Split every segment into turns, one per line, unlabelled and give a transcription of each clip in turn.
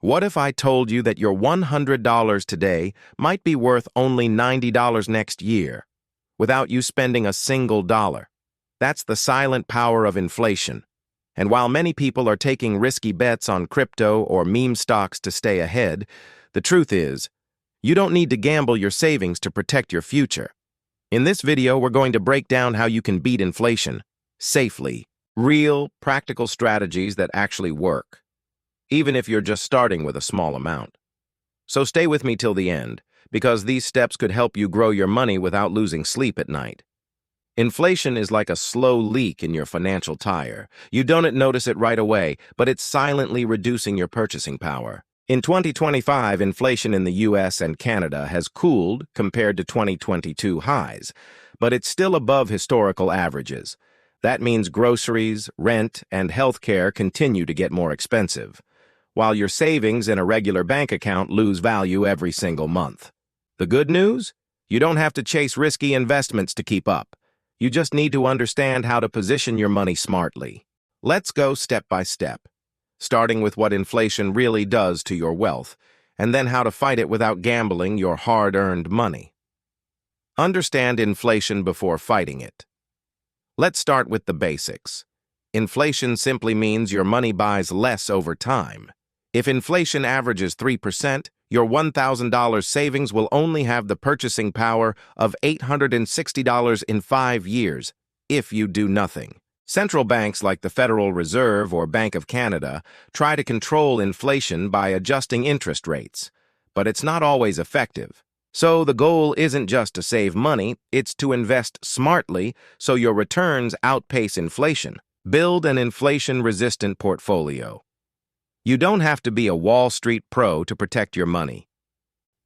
What if I told you that your $100 today might be worth only $90 next year, without you spending a single dollar? That's the silent power of inflation. And while many people are taking risky bets on crypto or meme stocks to stay ahead, the truth is, you don't need to gamble your savings to protect your future. In this video, we're going to break down how you can beat inflation safely, real, practical strategies that actually work, even if you're just starting with a small amount. So stay with me till the end, because these steps could help you grow your money without losing sleep at night. Inflation is like a slow leak in your financial tire. You don't notice it right away, but it's silently reducing your purchasing power. In 2025, inflation in the US and Canada has cooled compared to 2022 highs, but it's still above historical averages. That means groceries, rent, and healthcare continue to get more expensive, while your savings in a regular bank account lose value every single month. The good news? You don't have to chase risky investments to keep up. You just need to understand how to position your money smartly. Let's go step by step, starting with what inflation really does to your wealth, and then how to fight it without gambling your hard-earned money. Understand inflation before fighting it. Let's start with the basics. Inflation simply means your money buys less over time. If inflation averages 3%, your $1,000 savings will only have the purchasing power of $860 in 5 years, if you do nothing. Central banks like the Federal Reserve or Bank of Canada try to control inflation by adjusting interest rates, but it's not always effective. So the goal isn't just to save money, it's to invest smartly so your returns outpace inflation. Build an inflation-resistant portfolio. You don't have to be a Wall Street pro to protect your money.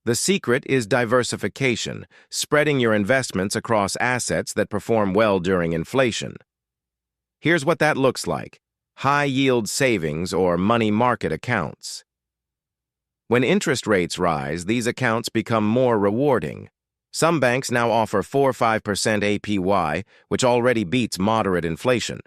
The secret is diversification, spreading your investments across assets that perform well during inflation. Here's what that looks like: high-yield savings or money market accounts. When interest rates rise, these accounts become more rewarding. Some banks now offer 4 or 5% APY, which already beats moderate inflation.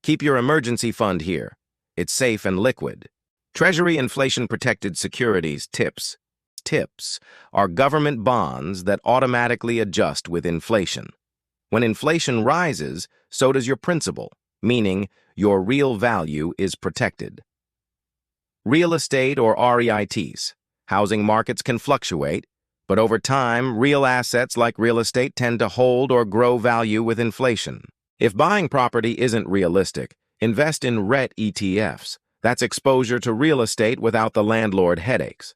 Keep your emergency fund here. It's safe and liquid. Treasury inflation-protected securities TIPS. TIPS are government bonds that automatically adjust with inflation. When inflation rises, so does your principal, meaning your real value is protected. Real estate or REITs. Housing markets can fluctuate, but over time, real assets like real estate tend to hold or grow value with inflation. If buying property isn't realistic, invest in REIT ETFs. That's exposure to real estate without the landlord headaches.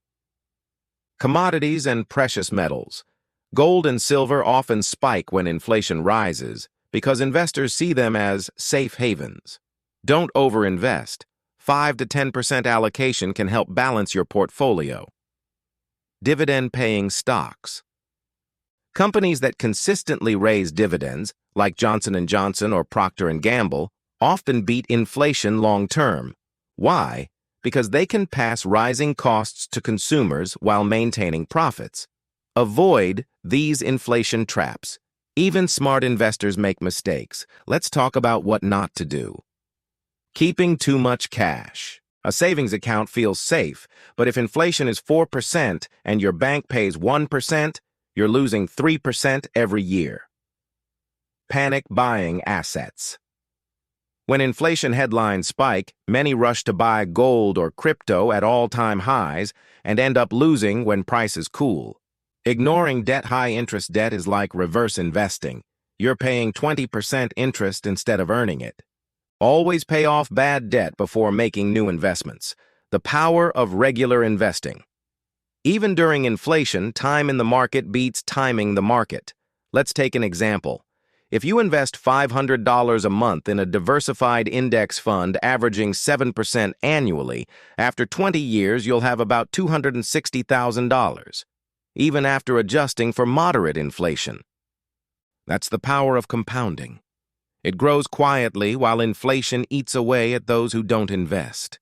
Commodities and precious metals. Gold and silver often spike when inflation rises because investors see them as safe havens. Don't overinvest. 5 to 10% allocation can help balance your portfolio. Dividend-paying stocks. Companies that consistently raise dividends, like Johnson & Johnson or Procter & Gamble, often beat inflation long-term. Why? Because they can pass rising costs to consumers while maintaining profits. Avoid these inflation traps. Even smart investors make mistakes. Let's talk about what not to do. Keeping too much cash. A savings account feels safe, but if inflation is 4% and your bank pays 1%, you're losing 3% every year. Panic buying assets. When inflation headlines spike, many rush to buy gold or crypto at all-time highs and end up losing when prices cool. Ignoring high-interest debt is like reverse investing. You're paying 20% interest instead of earning it. Always pay off bad debt before making new investments. The power of regular investing. Even during inflation, time in the market beats timing the market. Let's take an example. If you invest $500 a month in a diversified index fund averaging 7% annually, after 20 years you'll have about $260,000, even after adjusting for moderate inflation. That's the power of compounding. It grows quietly while inflation eats away at those who don't invest.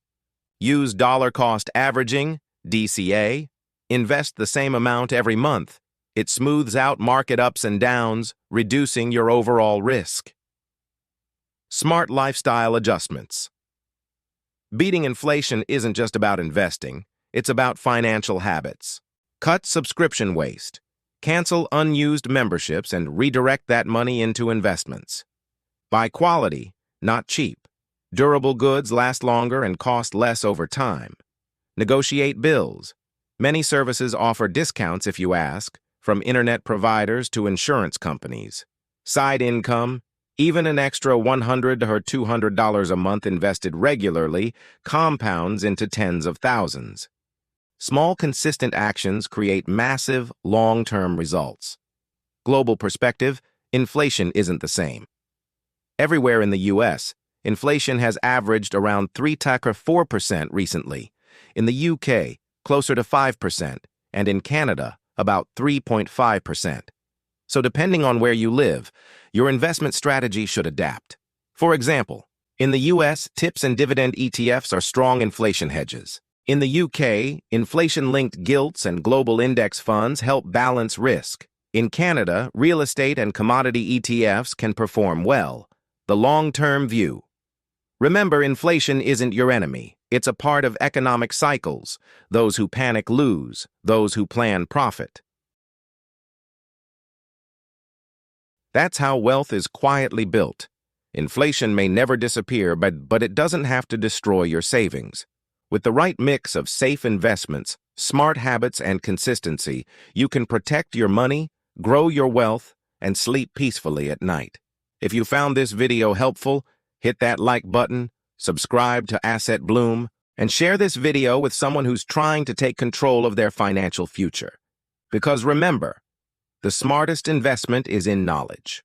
Use dollar-cost averaging, DCA. Invest the same amount every month. It smooths out market ups and downs, reducing your overall risk. Smart lifestyle adjustments. Beating inflation isn't just about investing. It's about financial habits. Cut subscription waste. Cancel unused memberships and redirect that money into investments. Buy quality, not cheap. Durable goods last longer and cost less over time. Negotiate bills. Many services offer discounts if you ask, from internet providers to insurance companies. Side income, even an extra $100 or $200 a month invested regularly compounds into tens of thousands. Small, consistent actions create massive, long-term results. Global perspective, inflation isn't the same. Everywhere in the U.S., inflation has averaged around 3–4% recently. In the UK, closer to 5%, and in Canada, about 3.5%. So depending on where you live, your investment strategy should adapt. For example, in the US, tips and dividend ETFs are strong inflation hedges. In the UK, inflation-linked gilts and global index funds help balance risk. In Canada, real estate and commodity ETFs can perform well. The long-term view. Remember, inflation isn't your enemy. It's a part of economic cycles. Those who panic lose, those who plan profit. That's how wealth is quietly built. Inflation may never disappear, but it doesn't have to destroy your savings. With the right mix of safe investments, smart habits, and consistency, you can protect your money, grow your wealth, and sleep peacefully at night. If you found this video helpful, hit that like button, subscribe to Asset Bloom, and share this video with someone who's trying to take control of their financial future. Because remember, the smartest investment is in knowledge.